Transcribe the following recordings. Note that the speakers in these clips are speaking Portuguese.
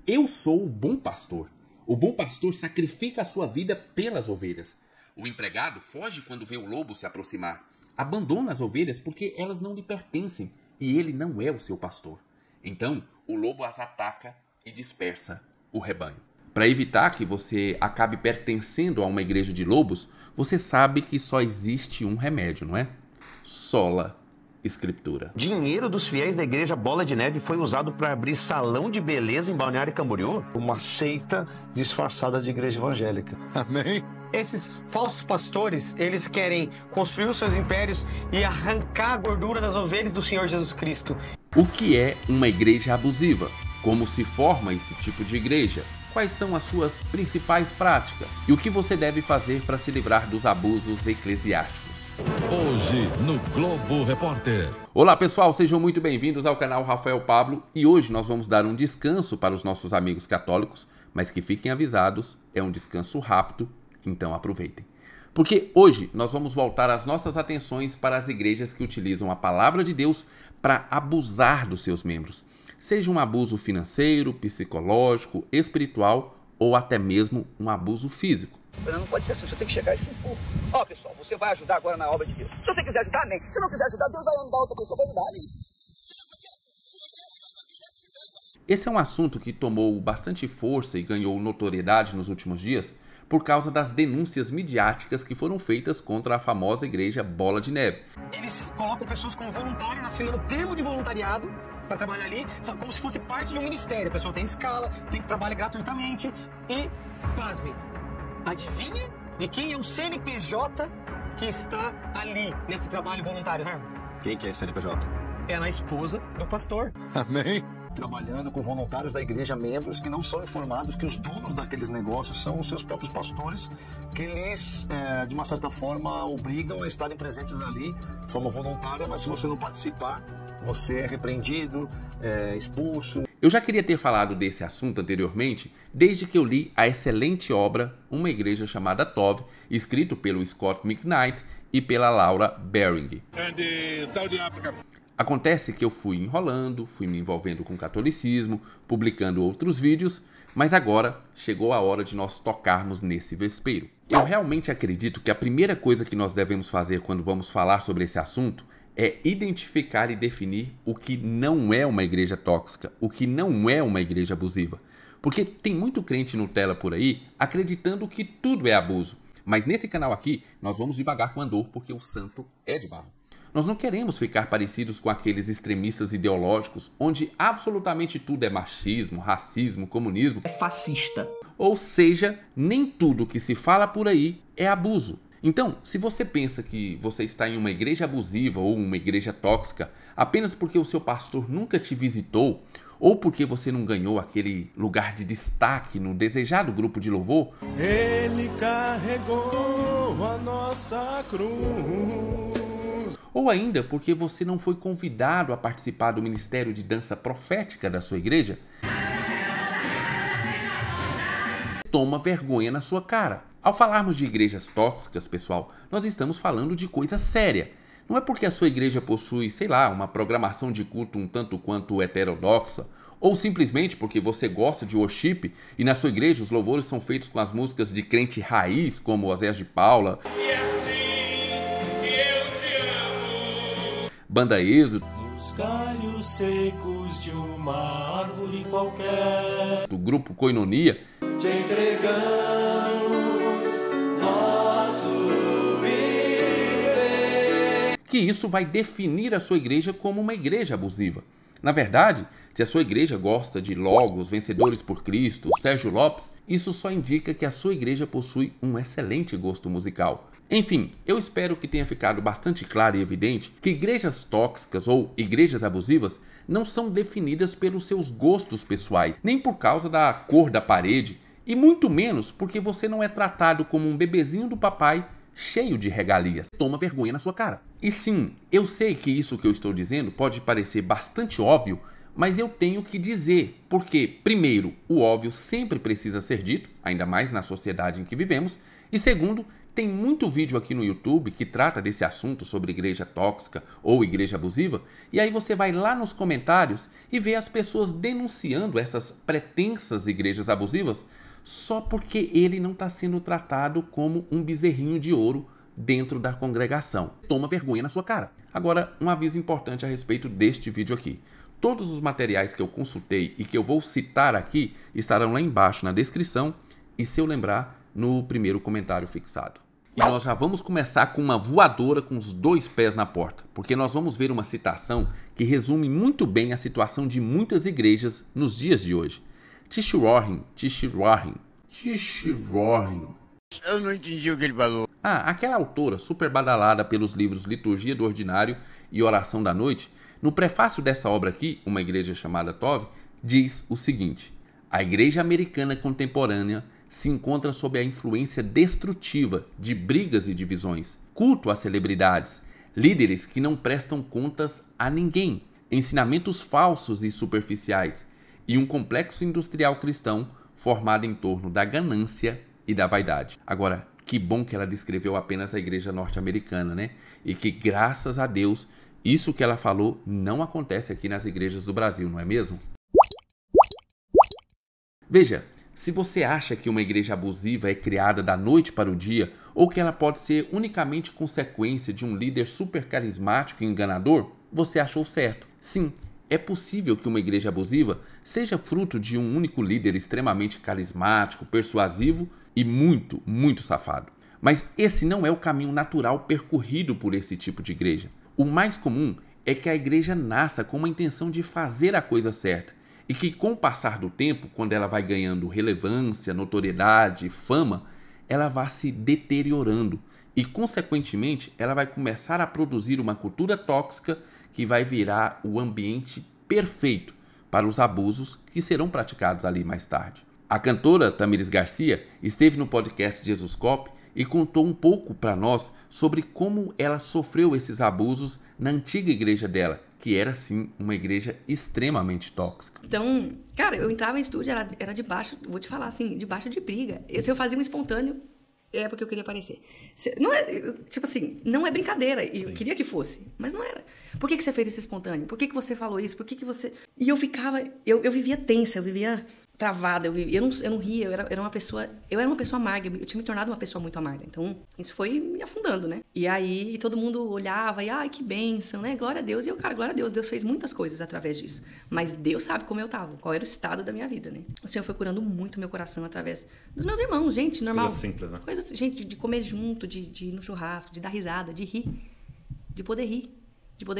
Eu sou o bom pastor. O bom pastor sacrifica a sua vida pelas ovelhas. O empregado foge quando vê o lobo se aproximar. Abandona as ovelhas porque elas não lhe pertencem e ele não é o seu pastor. Então, o lobo as ataca e dispersa o rebanho. Para evitar que você acabe pertencendo a uma igreja de lobos, você sabe que só existe um remédio, não é? Sola Escritura. Dinheiro dos fiéis da igreja Bola de Neve foi usado para abrir salão de beleza em Balneário Camboriú? Uma seita disfarçada de igreja evangélica. Amém? Esses falsos pastores, eles querem construir os seus impérios e arrancar a gordura das ovelhas do Senhor Jesus Cristo. O que é uma igreja abusiva? Como se forma esse tipo de igreja? Quais são as suas principais práticas? E o que você deve fazer para se livrar dos abusos eclesiásticos? Hoje no Globo Repórter. Olá pessoal, sejam muito bem-vindos ao canal Rafael Pablo e hoje nós vamos dar um descanso para os nossos amigos católicos, mas que fiquem avisados, é um descanso rápido, então aproveitem. Porque hoje nós vamos voltar as nossas atenções para as igrejas que utilizam a palavra de Deus para abusar dos seus membros. Seja um abuso financeiro, psicológico, espiritual ou até mesmo um abuso físico. Não pode ser assim, você tem que chegar e se impor. Ó, pessoal, você vai ajudar agora na obra de Deus. Se você quiser ajudar, amém. Se não quiser ajudar, Deus vai ajudar outra pessoa, vai ajudar, amém. Esse é um assunto que tomou bastante força e ganhou notoriedade nos últimos dias por causa das denúncias midiáticas que foram feitas contra a famosa igreja Bola de Neve. Eles colocam pessoas como voluntárias, assinando termo de voluntariado para trabalhar ali, como se fosse parte de um ministério. A pessoa tem escala, tem que trabalhar gratuitamente e, pasmem, adivinha de quem é o CNPJ que está ali nesse trabalho voluntário, né? Quem que é CNPJ? É a esposa do pastor. Amém? Trabalhando com voluntários da igreja, membros que não são informados que os donos daqueles negócios são os seus próprios pastores, que eles, de uma certa forma, obrigam a estarem presentes ali de forma voluntária, mas se você não participar, você é repreendido, expulso. Eu já queria ter falado desse assunto anteriormente, desde que eu li a excelente obra Uma Igreja Chamada Tov, escrito pelo Scott McKnight e pela Laura Baring. Acontece que eu fui enrolando, fui me envolvendo com o catolicismo, publicando outros vídeos, mas agora chegou a hora de nós tocarmos nesse vespeiro. Eu realmente acredito que a primeira coisa que nós devemos fazer quando vamos falar sobre esse assunto é identificar e definir o que não é uma igreja tóxica, o que não é uma igreja abusiva. Porque tem muito crente Nutella por aí acreditando que tudo é abuso. Mas nesse canal aqui, nós vamos devagar com o andor porque o santo é de barro. Nós não queremos ficar parecidos com aqueles extremistas ideológicos onde absolutamente tudo é machismo, racismo, comunismo. É fascista. Ou seja, nem tudo que se fala por aí é abuso. Então, se você pensa que você está em uma igreja abusiva ou uma igreja tóxica apenas porque o seu pastor nunca te visitou ou porque você não ganhou aquele lugar de destaque no desejado grupo de louvor, Ele carregou a nossa cruz. ou ainda porque você não foi convidado a participar do ministério de dança profética da sua igreja, toma vergonha na sua cara. Ao falarmos de igrejas tóxicas, pessoal, nós estamos falando de coisa séria. Não é porque a sua igreja possui, sei lá, uma programação de culto um tanto quanto heterodoxa, ou simplesmente porque você gosta de worship e na sua igreja os louvores são feitos com as músicas de crente raiz, como Oséias de Paula, Banda Êxodo, Nos galhos secos de uma árvore qualquer, do grupo Koinonia, te entregamos nosso viver. que isso vai definir a sua igreja como uma igreja abusiva. Na verdade, se a sua igreja gosta de Logos, Vencedores por Cristo, Sérgio Lopes, isso só indica que a sua igreja possui um excelente gosto musical. Enfim, eu espero que tenha ficado bastante claro e evidente que igrejas tóxicas ou igrejas abusivas não são definidas pelos seus gostos pessoais, nem por causa da cor da parede, e muito menos porque você não é tratado como um bebezinho do papai cheio de regalias. Toma vergonha na sua cara. E sim, eu sei que isso que eu estou dizendo pode parecer bastante óbvio, mas eu tenho que dizer, porque, primeiro, o óbvio sempre precisa ser dito, ainda mais na sociedade em que vivemos, e segundo, Tem muito vídeo aqui no YouTube que trata desse assunto sobre igreja tóxica ou igreja abusiva, e aí você vai lá nos comentários e vê as pessoas denunciando essas pretensas igrejas abusivas só porque ele não está sendo tratado como um bezerrinho de ouro dentro da congregação. Toma vergonha na sua cara. Agora, um aviso importante a respeito deste vídeo aqui. Todos os materiais que eu consultei e que eu vou citar aqui estarão lá embaixo na descrição e, se eu lembrar, no primeiro comentário fixado. E nós já vamos começar com uma voadora com os 2 pés na porta, porque nós vamos ver uma citação que resume muito bem a situação de muitas igrejas nos dias de hoje. Tish Warren. Eu não entendi o que ele falou. Aquela autora super badalada pelos livros Liturgia do Ordinário e Oração da Noite, no prefácio dessa obra aqui, Uma Igreja Chamada Tov, diz o seguinte: a igreja americana contemporânea se encontra sob a influência destrutiva de brigas e divisões, culto às celebridades, líderes que não prestam contas a ninguém, ensinamentos falsos e superficiais e um complexo industrial cristão formado em torno da ganância e da vaidade. Agora, que bom que ela descreveu apenas a igreja norte-americana, né? E que, graças a Deus, isso que ela falou não acontece aqui nas igrejas do Brasil, não é mesmo? Veja, se você acha que uma igreja abusiva é criada da noite para o dia ou que ela pode ser unicamente consequência de um líder super carismático e enganador, você achou certo. Sim, é possível que uma igreja abusiva seja fruto de um único líder extremamente carismático, persuasivo e muito, muito safado. Mas esse não é o caminho natural percorrido por esse tipo de igreja. O mais comum é que a igreja nasça com uma intenção de fazer a coisa certa e que, com o passar do tempo, quando ela vai ganhando relevância, notoriedade, fama, ela vai se deteriorando e, consequentemente, ela vai começar a produzir uma cultura tóxica que vai virar o ambiente perfeito para os abusos que serão praticados ali mais tarde. A cantora Tamires Garcia esteve no podcast Jesus Cop e contou um pouco para nós sobre como ela sofreu esses abusos na antiga igreja dela, que era, sim, uma igreja extremamente tóxica. Então, cara, eu entrava em estúdio, era debaixo, vou te falar assim, debaixo de briga. Se eu fazia um espontâneo, é porque eu queria aparecer. Não é, tipo assim, não é brincadeira. E eu queria que fosse, mas não era. Por que você fez esse espontâneo? Por que você falou isso? Por que você... E eu ficava... Eu vivia tensa, eu vivia travada, eu não ria, eu era uma pessoa amarga, eu tinha me tornado uma pessoa muito amarga, então isso foi me afundando, né? E aí todo mundo olhava e, ai, que bênção, né? Glória a Deus. E eu, cara, glória a Deus, Deus fez muitas coisas através disso, mas Deus sabe como eu tava, qual era o estado da minha vida, né? O Senhor foi curando muito meu coração através dos meus irmãos, gente, normal. Coisa simples, né? Coisas, gente, de comer junto, de ir no churrasco, de dar risada, de rir, de poder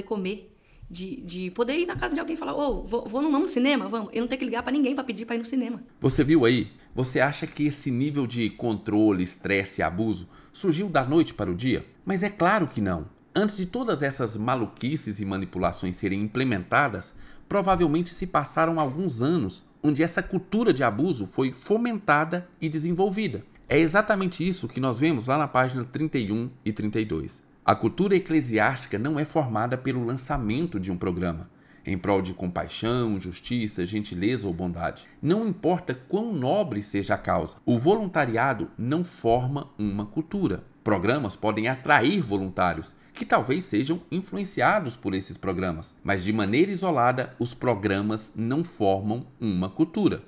comer. De poder ir na casa de alguém e falar, vamos no cinema? Vamos. Eu não tenho que ligar pra ninguém pra pedir pra ir no cinema. Você viu aí? Você acha que esse nível de controle, estresse e abuso surgiu da noite para o dia? Mas é claro que não. Antes de todas essas maluquices e manipulações serem implementadas, provavelmente se passaram alguns anos onde essa cultura de abuso foi fomentada e desenvolvida. É exatamente isso que nós vemos lá na página 31 e 32. A cultura eclesiástica não é formada pelo lançamento de um programa, em prol de compaixão, justiça, gentileza ou bondade. Não importa quão nobre seja a causa, o voluntariado não forma uma cultura. Programas podem atrair voluntários, que talvez sejam influenciados por esses programas, mas de maneira isolada, os programas não formam uma cultura.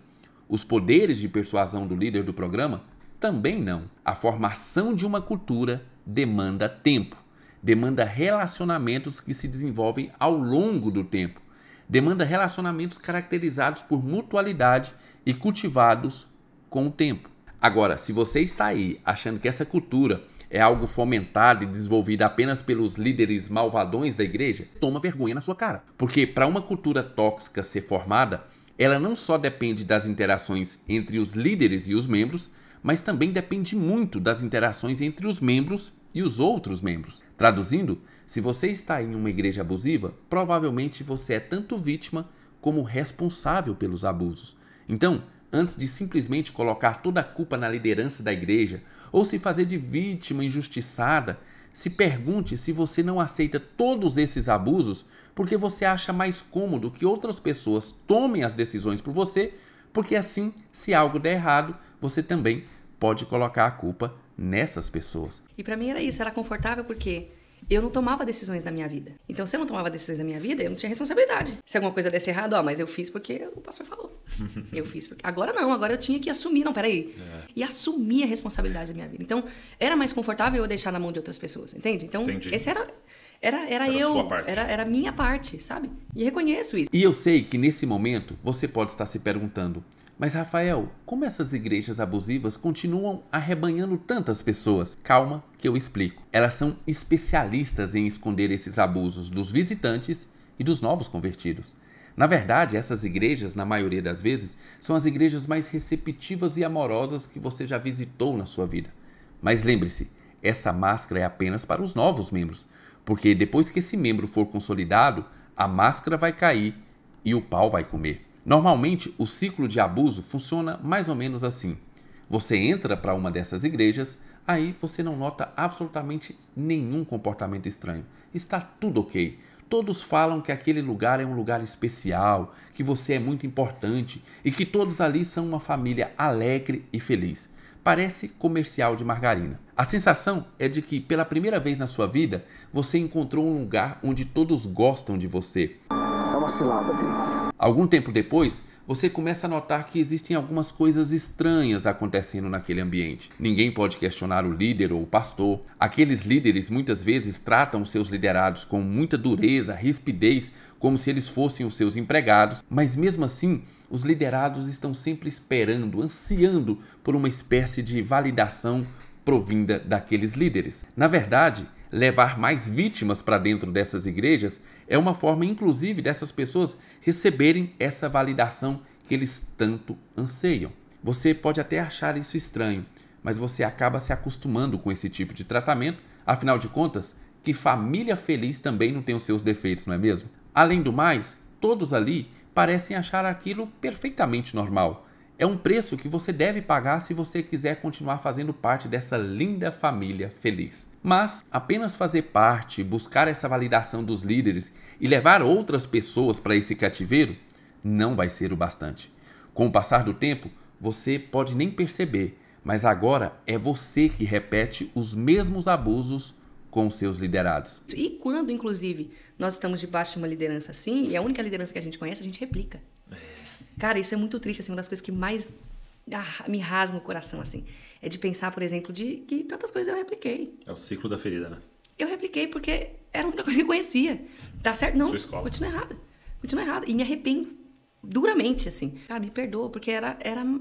Os poderes de persuasão do líder do programa também não. A formação de uma cultura demanda tempo. Demanda relacionamentos que se desenvolvem ao longo do tempo. Demanda relacionamentos caracterizados por mutualidade e cultivados com o tempo. Agora, se você está aí achando que essa cultura é algo fomentado e desenvolvido apenas pelos líderes malvadões da igreja, toma vergonha na sua cara. Porque para uma cultura tóxica ser formada, ela não só depende das interações entre os líderes e os membros, mas também depende muito das interações entre os membros e os outros membros. Traduzindo, se você está em uma igreja abusiva, provavelmente você é tanto vítima como responsável pelos abusos. Então, antes de simplesmente colocar toda a culpa na liderança da igreja ou se fazer de vítima injustiçada, se pergunte se você não aceita todos esses abusos porque você acha mais cômodo que outras pessoas tomem as decisões por você, porque assim, se algo der errado, você também pode colocar a culpa nessas pessoas. E pra mim era isso, era confortável porque eu não tomava decisões na minha vida. Então, se eu não tomava decisões na minha vida, eu não tinha responsabilidade. Se alguma coisa desse errado, mas eu fiz porque o pastor falou. Eu fiz porque... Agora não, agora eu tinha que assumir. Não, peraí. E assumir a responsabilidade da minha vida. Então, era mais confortável eu deixar na mão de outras pessoas, entende? Então, esse era eu, era a minha parte, sabe? E reconheço isso. E eu sei que nesse momento você pode estar se perguntando: mas Rafael, como essas igrejas abusivas continuam arrebanhando tantas pessoas? Calma que eu explico. Elas são especialistas em esconder esses abusos dos visitantes e dos novos convertidos. Na verdade, essas igrejas, na maioria das vezes, são as igrejas mais receptivas e amorosas que você já visitou na sua vida. Mas lembre-se, essa máscara é apenas para os novos membros, porque depois que esse membro for consolidado, a máscara vai cair e o pau vai comer. Normalmente, o ciclo de abuso funciona mais ou menos assim. Você entra para uma dessas igrejas, aí você não nota absolutamente nenhum comportamento estranho. Está tudo ok. Todos falam que aquele lugar é um lugar especial, que você é muito importante e que todos ali são uma família alegre e feliz. Parece comercial de margarina. A sensação é de que, pela primeira vez na sua vida, você encontrou um lugar onde todos gostam de você. É uma cilada, filho. Algum tempo depois, você começa a notar que existem algumas coisas estranhas acontecendo naquele ambiente. Ninguém pode questionar o líder ou o pastor. Aqueles líderes muitas vezes tratam seus liderados com muita dureza, rispidez, como se eles fossem os seus empregados. Mas mesmo assim, os liderados estão sempre esperando, ansiando por uma espécie de validação provinda daqueles líderes. Na verdade, levar mais vítimas para dentro dessas igrejas é uma forma, inclusive, dessas pessoas receberem essa validação que eles tanto anseiam. Você pode até achar isso estranho, mas você acaba se acostumando com esse tipo de tratamento. Afinal de contas, que família feliz também não tem os seus defeitos, não é mesmo? Além do mais, todos ali parecem achar aquilo perfeitamente normal. É um preço que você deve pagar se você quiser continuar fazendo parte dessa linda família feliz. Mas apenas fazer parte, buscar essa validação dos líderes e levar outras pessoas para esse cativeiro não vai ser o bastante. Com o passar do tempo, você pode nem perceber, mas agora é você que repete os mesmos abusos com os seus liderados. E quando, inclusive, nós estamos debaixo de uma liderança assim, e a única liderança que a gente conhece, a gente replica. Cara, isso é muito triste, assim, uma das coisas que mais me rasga o coração, assim, é de pensar, por exemplo, de que tantas coisas eu repliquei. É o ciclo da ferida, né? Eu repliquei porque era a única coisa que eu conhecia. Tá certo? Não, continua errada. Continua errada. E me arrependo duramente, assim. Cara, me perdoa, porque era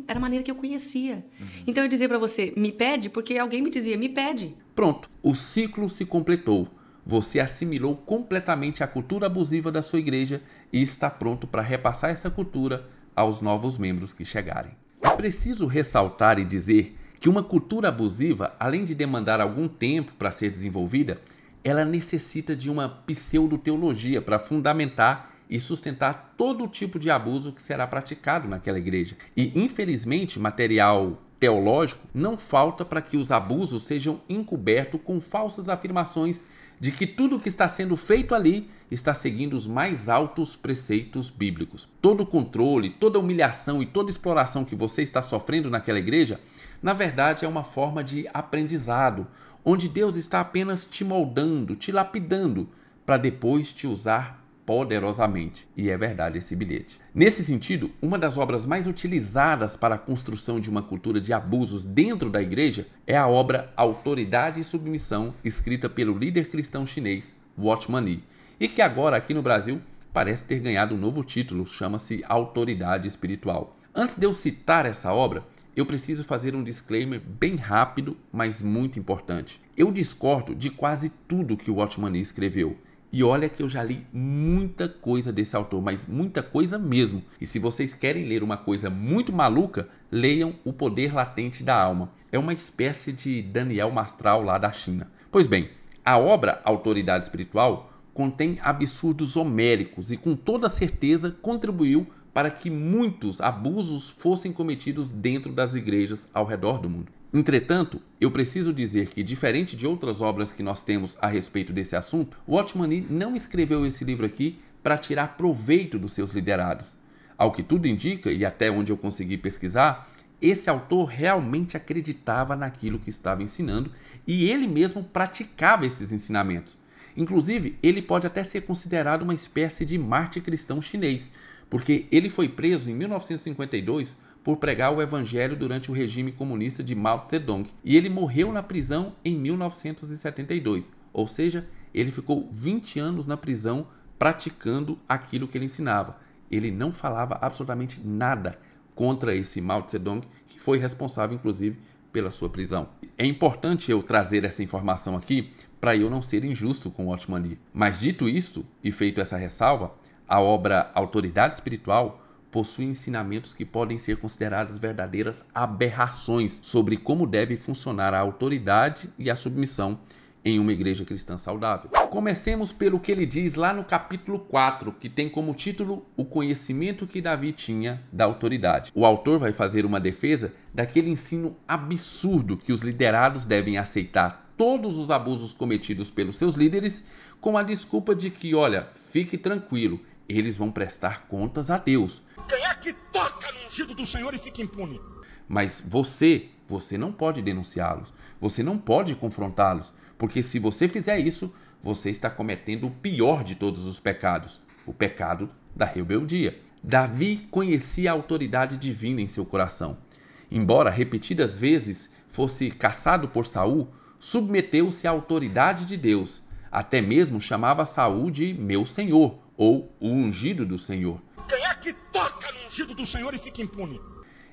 a maneira que eu conhecia. Então eu dizia pra você, me pede, porque alguém me dizia, me pede. Pronto, o ciclo se completou. Você assimilou completamente a cultura abusiva da sua igreja e está pronto para repassar essa cultura aos novos membros que chegarem. É preciso ressaltar e dizer que uma cultura abusiva, além de demandar algum tempo para ser desenvolvida, ela necessita de uma pseudo-teologia para fundamentar e sustentar todo o tipo de abuso que será praticado naquela igreja. E, infelizmente, material teológico não falta para que os abusos sejam encobertos com falsas afirmações de que tudo que está sendo feito ali está seguindo os mais altos preceitos bíblicos. Todo controle, toda humilhação e toda exploração que você está sofrendo naquela igreja, na verdade é uma forma de aprendizado, onde Deus está apenas te moldando, te lapidando, para depois te usar poderosamente. E é verdade esse bilhete. Nesse sentido, uma das obras mais utilizadas para a construção de uma cultura de abusos dentro da igreja é a obra Autoridade e Submissão, escrita pelo líder cristão chinês Watchman Nee, e que agora aqui no Brasil parece ter ganhado um novo título, chama-se Autoridade Espiritual. Antes de eu citar essa obra, eu preciso fazer um disclaimer bem rápido, mas muito importante. Eu discordo de quase tudo que o Watchman Nee escreveu. E olha que eu já li muita coisa desse autor, mas muita coisa mesmo. E se vocês querem ler uma coisa muito maluca, leiam O Poder Latente da Alma. É uma espécie de Daniel Mastral lá da China. Pois bem, a obra Autoridade Espiritual contém absurdos homéricos e com toda certeza contribuiu para que muitos abusos fossem cometidos dentro das igrejas ao redor do mundo. Entretanto, eu preciso dizer que, diferente de outras obras que nós temos a respeito desse assunto, Watchman Nee não escreveu esse livro aqui para tirar proveito dos seus liderados. Ao que tudo indica, e até onde eu consegui pesquisar, esse autor realmente acreditava naquilo que estava ensinando e ele mesmo praticava esses ensinamentos. Inclusive, ele pode até ser considerado uma espécie de mártir cristão chinês, porque ele foi preso em 1952 por pregar o evangelho durante o regime comunista de Mao Zedong e ele morreu na prisão em 1972, ou seja, ele ficou 20 anos na prisão praticando aquilo que ele ensinava. Ele não falava absolutamente nada contra esse Mao Zedong, que foi responsável, inclusive, pela sua prisão. É importante eu trazer essa informação aqui para eu não ser injusto com o Watchman Nee. Mas dito isto e feito essa ressalva, a obra Autoridade Espiritual possui ensinamentos que podem ser consideradas verdadeiras aberrações sobre como deve funcionar a autoridade e a submissão em uma igreja cristã saudável. Comecemos pelo que ele diz lá no capítulo 4, que tem como título O conhecimento que Davi tinha da autoridade. O autor vai fazer uma defesa daquele ensino absurdo que os liderados devem aceitar todos os abusos cometidos pelos seus líderes com a desculpa de que, olha, fique tranquilo, eles vão prestar contas a Deus. Quem é que toca no ungido do Senhor e fica impune? Mas você não pode denunciá-los, você não pode confrontá-los, porque se você fizer isso, você está cometendo o pior de todos os pecados, o pecado da rebeldia. Davi conhecia a autoridade divina em seu coração. Embora repetidas vezes fosse caçado por Saul, submeteu-se à autoridade de Deus. Até mesmo chamava Saul de meu senhor, ou o ungido do Senhor. Quem é que toca no ungido do Senhor e fica impune?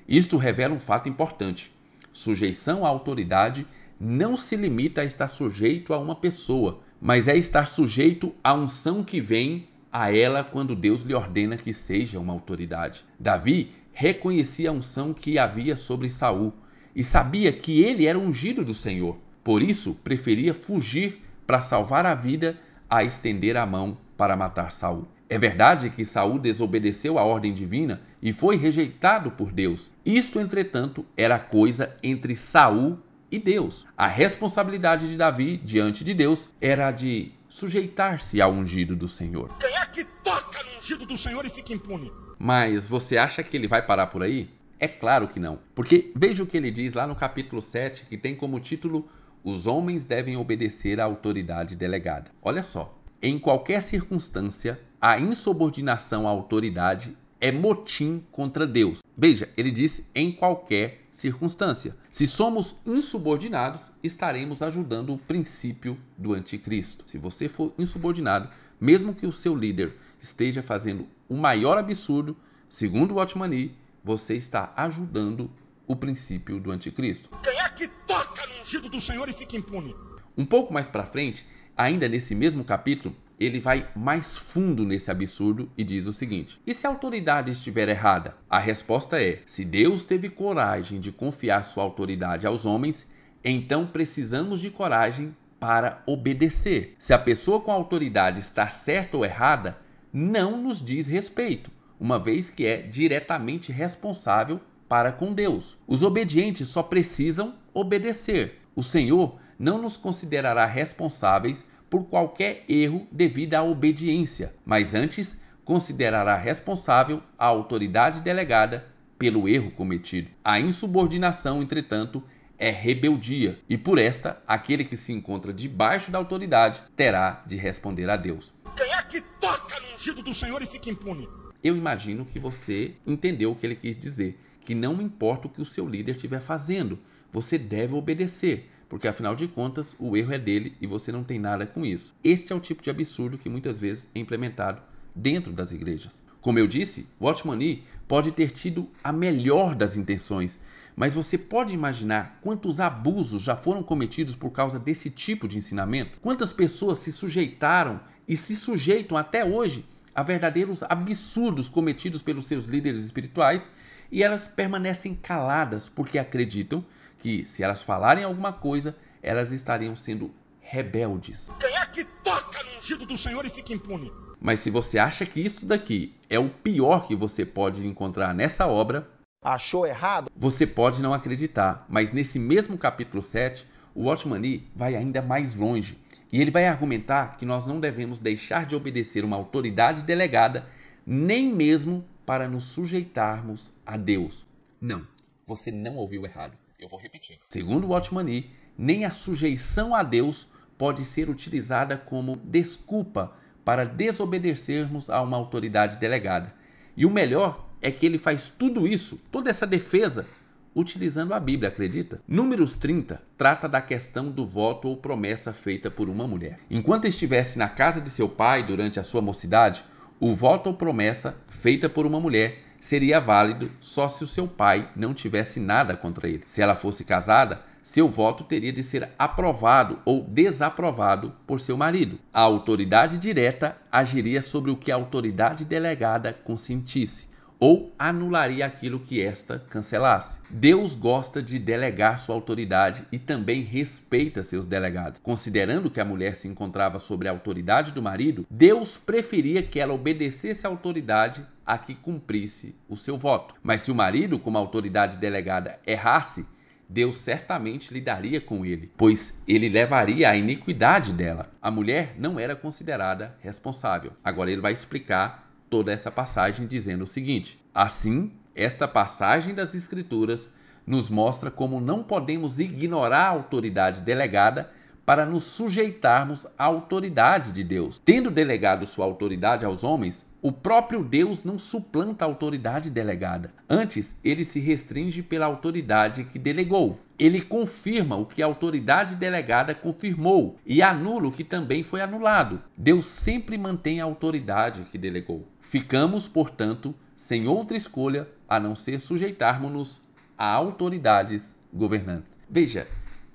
Isto revela um fato importante. Sujeição à autoridade não se limita a estar sujeito a uma pessoa, mas é estar sujeito à unção que vem a ela quando Deus lhe ordena que seja uma autoridade. Davi reconhecia a unção que havia sobre Saul e sabia que ele era ungido do Senhor. Por isso, preferia fugir para salvar a vida a estender a mão para matar Saul. É verdade que Saul desobedeceu a ordem divina e foi rejeitado por Deus. Isto, entretanto, era coisa entre Saul e Deus. A responsabilidade de Davi diante de Deus era a de sujeitar-se ao ungido do Senhor. Quem é que toca no ungido do Senhor e fica impune? Mas você acha que ele vai parar por aí? É claro que não. Porque veja o que ele diz lá no capítulo 7, que tem como título Os homens devem obedecer à autoridade delegada. Olha só. Em qualquer circunstância, a insubordinação à autoridade é motim contra Deus. Veja, ele disse em qualquer circunstância. Se somos insubordinados, estaremos ajudando o princípio do anticristo. Se você for insubordinado, mesmo que o seu líder esteja fazendo o maior absurdo, segundo o Watchman Nee, você está ajudando o princípio do anticristo. Quem é que toca no ungido do Senhor e fica impune? Um pouco mais para frente, ainda nesse mesmo capítulo, ele vai mais fundo nesse absurdo e diz o seguinte: e se a autoridade estiver errada? A resposta é: se Deus teve coragem de confiar sua autoridade aos homens, então precisamos de coragem para obedecer. Se a pessoa com a autoridade está certa ou errada, não nos diz respeito, uma vez que é diretamente responsável para com Deus. Os obedientes só precisam obedecer. O Senhor não nos considerará responsáveis por qualquer erro devido à obediência, mas antes considerará responsável a autoridade delegada pelo erro cometido. A insubordinação, entretanto, é rebeldia, e por esta, aquele que se encontra debaixo da autoridade terá de responder a Deus. Quem é que toca no ungido do Senhor e fica impune? Eu imagino que você entendeu o que ele quis dizer, que não importa o que o seu líder estiver fazendo, você deve obedecer. Porque, afinal de contas, o erro é dele e você não tem nada com isso. Este é o tipo de absurdo que muitas vezes é implementado dentro das igrejas. Como eu disse, Watchman Nee pode ter tido a melhor das intenções, mas você pode imaginar quantos abusos já foram cometidos por causa desse tipo de ensinamento? Quantas pessoas se sujeitaram e se sujeitam até hoje a verdadeiros absurdos cometidos pelos seus líderes espirituais e elas permanecem caladas porque acreditam que, se elas falarem alguma coisa, elas estariam sendo rebeldes. Quem é que toca no ungido do Senhor e fica impune? Mas se você acha que isso daqui é o pior que você pode encontrar nessa obra, achou errado? Você pode não acreditar, mas nesse mesmo capítulo 7, o Watchman Nee vai ainda mais longe. E ele vai argumentar que nós não devemos deixar de obedecer uma autoridade delegada, nem mesmo para nos sujeitarmos a Deus. Não. Você não ouviu errado. Eu vou repetir. Segundo Watchman Nee, nem a sujeição a Deus pode ser utilizada como desculpa para desobedecermos a uma autoridade delegada. E o melhor é que ele faz tudo isso, toda essa defesa, utilizando a Bíblia, acredita? Números 30 trata da questão do voto ou promessa feita por uma mulher. Enquanto estivesse na casa de seu pai durante a sua mocidade, o voto ou promessa feita por uma mulher seria válido só se o seu pai não tivesse nada contra ele. Se ela fosse casada, seu voto teria de ser aprovado ou desaprovado por seu marido. A autoridade direta agiria sobre o que a autoridade delegada consentisse, ou anularia aquilo que esta cancelasse. Deus gosta de delegar sua autoridade e também respeita seus delegados. Considerando que a mulher se encontrava sob a autoridade do marido, Deus preferia que ela obedecesse à autoridade a que cumprisse o seu voto. Mas se o marido, como autoridade delegada, errasse, Deus certamente lidaria com ele, pois ele levaria à iniquidade dela. A mulher não era considerada responsável. Agora ele vai explicar toda essa passagem dizendo o seguinte: assim, esta passagem das Escrituras nos mostra como não podemos ignorar a autoridade delegada para nos sujeitarmos à autoridade de Deus. Tendo delegado sua autoridade aos homens, o próprio Deus não suplanta a autoridade delegada. Antes, ele se restringe pela autoridade que delegou. Ele confirma o que a autoridade delegada confirmou e anula o que também foi anulado. Deus sempre mantém a autoridade que delegou. Ficamos, portanto, sem outra escolha a não ser sujeitarmos-nos a autoridades governantes. Veja,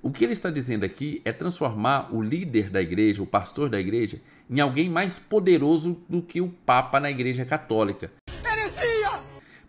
o que ele está dizendo aqui é transformar o líder da igreja, o pastor da igreja, em alguém mais poderoso do que o Papa na Igreja Católica. Heresia!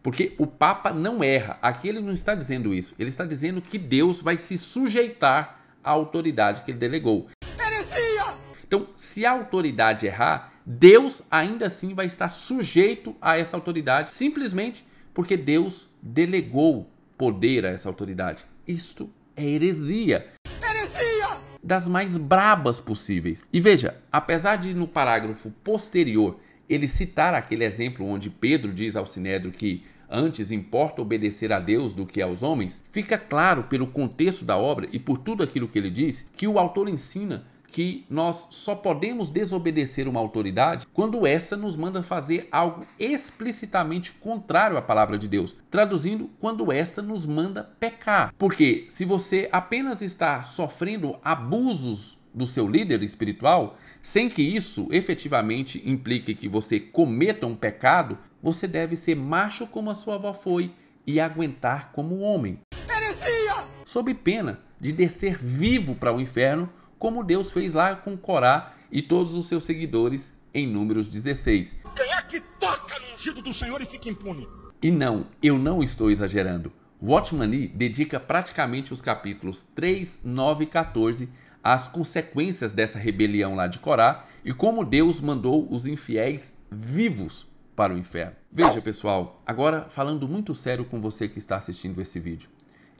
Porque o Papa não erra. Aqui ele não está dizendo isso. Ele está dizendo que Deus vai se sujeitar à autoridade que ele delegou. Heresia! Então, se a autoridade errar, Deus ainda assim vai estar sujeito a essa autoridade, simplesmente porque Deus delegou poder a essa autoridade. Isto é heresia. Heresia! Das mais brabas possíveis. E veja, apesar de no parágrafo posterior ele citar aquele exemplo onde Pedro diz ao Sinédrio que antes importa obedecer a Deus do que aos homens, fica claro pelo contexto da obra e por tudo aquilo que ele diz, que o autor ensina que nós só podemos desobedecer uma autoridade quando essa nos manda fazer algo explicitamente contrário à palavra de Deus. Traduzindo, quando esta nos manda pecar. Porque se você apenas está sofrendo abusos do seu líder espiritual, sem que isso efetivamente implique que você cometa um pecado, você deve ser macho como a sua avó foi e aguentar como homem. Heresia! Sob pena de descer vivo para o inferno, como Deus fez lá com Corá e todos os seus seguidores em Números 16. Quem é que toca no ungido do Senhor e fica impune? E não, eu não estou exagerando. Watchman Nee dedica praticamente os capítulos 3, 9 e 14 às consequências dessa rebelião lá de Corá e como Deus mandou os infiéis vivos para o inferno. Veja, pessoal, agora falando muito sério com você que está assistindo esse vídeo.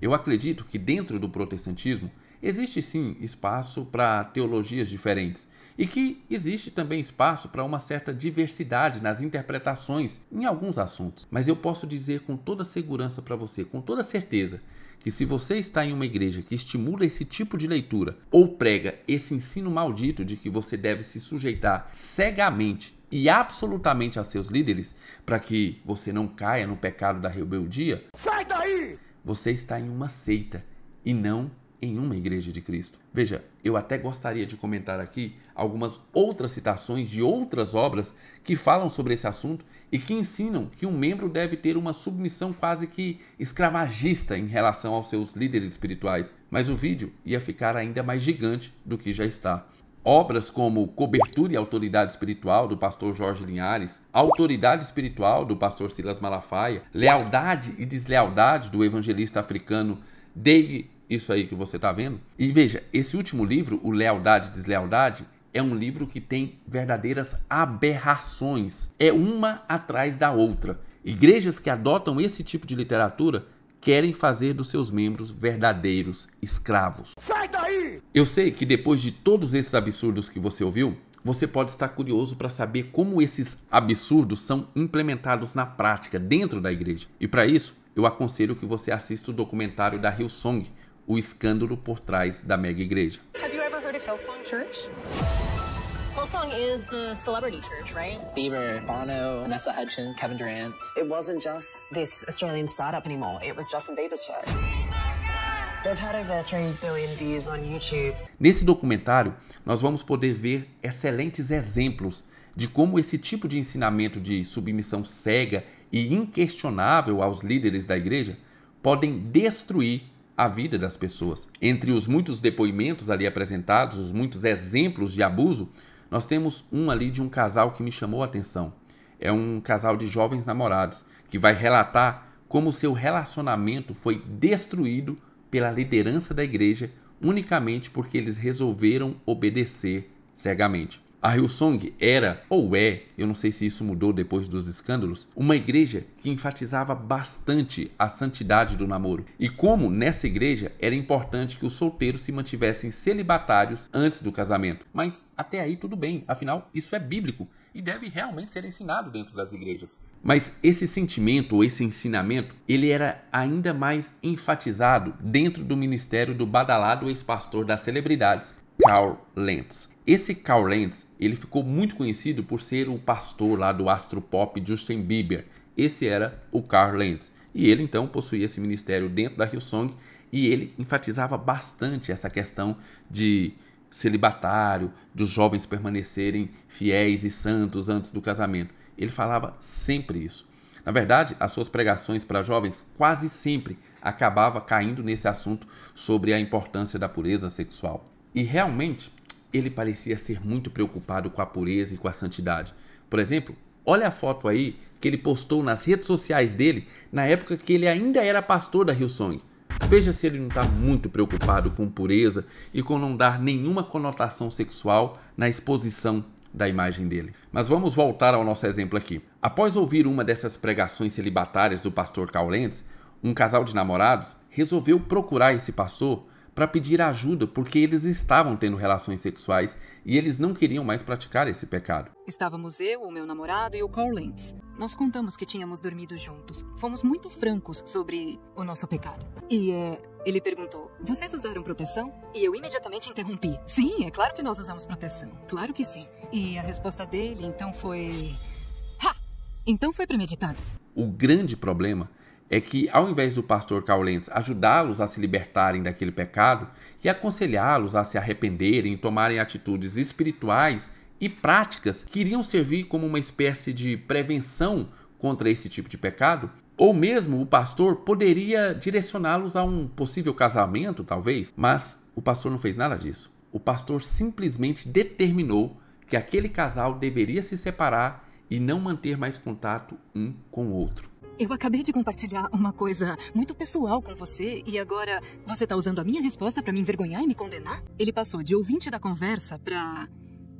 Eu acredito que dentro do protestantismo existe sim espaço para teologias diferentes e que existe também espaço para uma certa diversidade nas interpretações em alguns assuntos. Mas eu posso dizer com toda segurança para você, com toda certeza, que se você está em uma igreja que estimula esse tipo de leitura ou prega esse ensino maldito de que você deve se sujeitar cegamente e absolutamente a seus líderes para que você não caia no pecado da rebeldia, sai daí! Você está em uma seita e não em uma igreja de Cristo. Veja, eu até gostaria de comentar aqui algumas outras citações de outras obras que falam sobre esse assunto e que ensinam que um membro deve ter uma submissão quase que escravagista em relação aos seus líderes espirituais. Mas o vídeo ia ficar ainda mais gigante do que já está. Obras como Cobertura e Autoridade Espiritual, do pastor Jorge Linhares, Autoridade Espiritual, do pastor Silas Malafaia, Lealdade e Deslealdade, do evangelista africano Dave, isso aí que você está vendo. E veja, esse último livro, o Lealdade e Deslealdade, é um livro que tem verdadeiras aberrações. É uma atrás da outra. Igrejas que adotam esse tipo de literatura querem fazer dos seus membros verdadeiros escravos. Sai daí! Eu sei que depois de todos esses absurdos que você ouviu, você pode estar curioso para saber como esses absurdos são implementados na prática dentro da igreja. E para isso, eu aconselho que você assista o documentário da Hillsong, O Escândalo por Trás da Mega Igreja. Have you ever heard of Hillsong Church? Hillsong is the celebrity church, right? Bieber, Bono, Vanessa Hudgens, Kevin Durant. It wasn't just this Australian startup anymore. It was Justin Bieber's church. They've had over 3 billion views on YouTube. Nesse documentário, nós vamos poder ver excelentes exemplos de como esse tipo de ensinamento de submissão cega e inquestionável aos líderes da igreja podem destruir a vida das pessoas. Entre os muitos depoimentos ali apresentados, os muitos exemplos de abuso, nós temos um ali de um casal que me chamou a atenção. É um casal de jovens namorados que vai relatar como seu relacionamento foi destruído pela liderança da igreja unicamente porque eles resolveram obedecer cegamente. A Hillsong era, ou é, eu não sei se isso mudou depois dos escândalos, uma igreja que enfatizava bastante a santidade do namoro. E como nessa igreja era importante que os solteiros se mantivessem celibatários antes do casamento. Mas até aí tudo bem, afinal isso é bíblico e deve realmente ser ensinado dentro das igrejas. Mas esse sentimento ou esse ensinamento, ele era ainda mais enfatizado dentro do ministério do badalado ex-pastor das celebridades, Carl Lentz. Esse Carl Lentz, ele ficou muito conhecido por ser o pastor lá do astropop Justin Bieber. Esse era o Carl Lentz. E ele então possuía esse ministério dentro da Hillsong e ele enfatizava bastante essa questão de celibatário, dos jovens permanecerem fiéis e santos antes do casamento. Ele falava sempre isso. Na verdade, as suas pregações para jovens quase sempre acabava caindo nesse assunto sobre a importância da pureza sexual. E realmente ele parecia ser muito preocupado com a pureza e com a santidade. Por exemplo, olha a foto aí que ele postou nas redes sociais dele na época que ele ainda era pastor da Hillsong. Veja se ele não está muito preocupado com pureza e com não dar nenhuma conotação sexual na exposição da imagem dele. Mas vamos voltar ao nosso exemplo aqui. Após ouvir uma dessas pregações celibatárias do pastor Carl Lentz, um casal de namorados resolveu procurar esse pastor para pedir ajuda porque eles estavam tendo relações sexuais e eles não queriam mais praticar esse pecado. Estávamos eu, o meu namorado e o Carl Lentz. Nós contamos que tínhamos dormido juntos. Fomos muito francos sobre o nosso pecado. E ele perguntou, vocês usaram proteção? E eu imediatamente interrompi. Sim, é claro que nós usamos proteção. Claro que sim. E a resposta dele então foi... Ha! Então foi premeditado. O grande problema é que, ao invés do pastor Carl Lentz ajudá-los a se libertarem daquele pecado e aconselhá-los a se arrependerem e tomarem atitudes espirituais e práticas que iriam servir como uma espécie de prevenção contra esse tipo de pecado, ou mesmo o pastor poderia direcioná-los a um possível casamento, talvez, mas o pastor não fez nada disso. O pastor simplesmente determinou que aquele casal deveria se separar e não manter mais contato um com o outro. Eu acabei de compartilhar uma coisa muito pessoal com você e agora você tá usando a minha resposta pra me envergonhar e me condenar? Ele passou de ouvinte da conversa pra...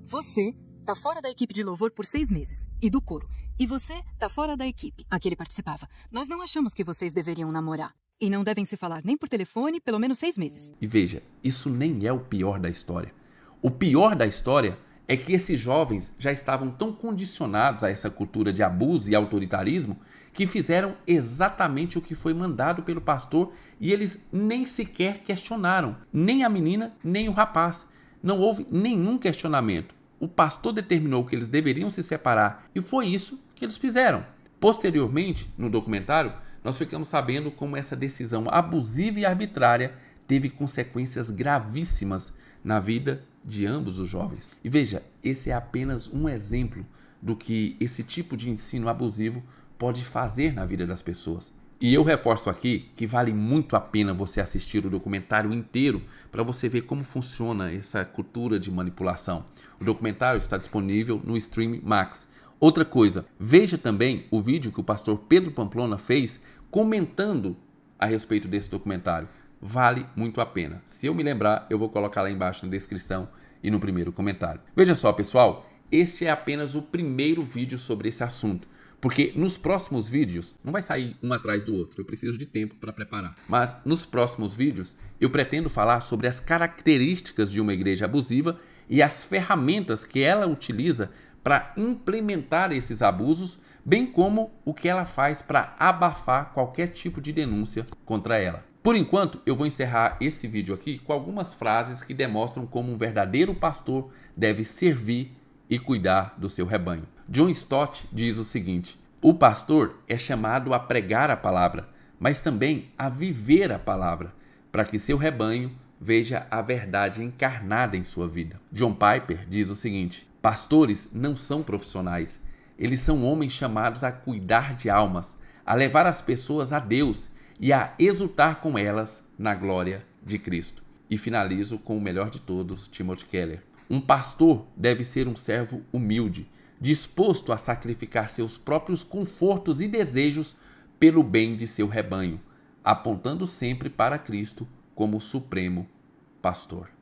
Você tá fora da equipe de louvor por 6 meses e do coro. E você tá fora da equipe a que ele participava. Nós não achamos que vocês deveriam namorar. E não devem se falar nem por telefone pelo menos 6 meses. E veja, isso nem é o pior da história. O pior da história é que esses jovens já estavam tão condicionados a essa cultura de abuso e autoritarismo que fizeram exatamente o que foi mandado pelo pastor e eles nem sequer questionaram, nem a menina, nem o rapaz. Não houve nenhum questionamento. O pastor determinou que eles deveriam se separar e foi isso que eles fizeram. Posteriormente, no documentário, nós ficamos sabendo como essa decisão abusiva e arbitrária teve consequências gravíssimas na vida de ambos os jovens. E veja, esse é apenas um exemplo do que esse tipo de ensino abusivo pode fazer na vida das pessoas. E eu reforço aqui que vale muito a pena você assistir o documentário inteiro para você ver como funciona essa cultura de manipulação. O documentário está disponível no Stream Max. Outra coisa, veja também o vídeo que o pastor Pedro Pamplona fez comentando a respeito desse documentário. Vale muito a pena. Se eu me lembrar, eu vou colocar lá embaixo na descrição e no primeiro comentário. Veja só, pessoal, este é apenas o primeiro vídeo sobre esse assunto. Porque nos próximos vídeos, não vai sair um atrás do outro, eu preciso de tempo para preparar. Mas nos próximos vídeos, eu pretendo falar sobre as características de uma igreja abusiva e as ferramentas que ela utiliza para implementar esses abusos, bem como o que ela faz para abafar qualquer tipo de denúncia contra ela. Por enquanto, eu vou encerrar esse vídeo aqui com algumas frases que demonstram como um verdadeiro pastor deve servir e cuidar do seu rebanho. John Stott diz o seguinte: o pastor é chamado a pregar a palavra, mas também a viver a palavra, para que seu rebanho veja a verdade encarnada em sua vida. John Piper diz o seguinte: pastores não são profissionais, eles são homens chamados a cuidar de almas, a levar as pessoas a Deus e a exultar com elas na glória de Cristo. E finalizo com o melhor de todos, Timothy Keller. Um pastor deve ser um servo humilde, disposto a sacrificar seus próprios confortos e desejos pelo bem de seu rebanho, apontando sempre para Cristo como o supremo pastor.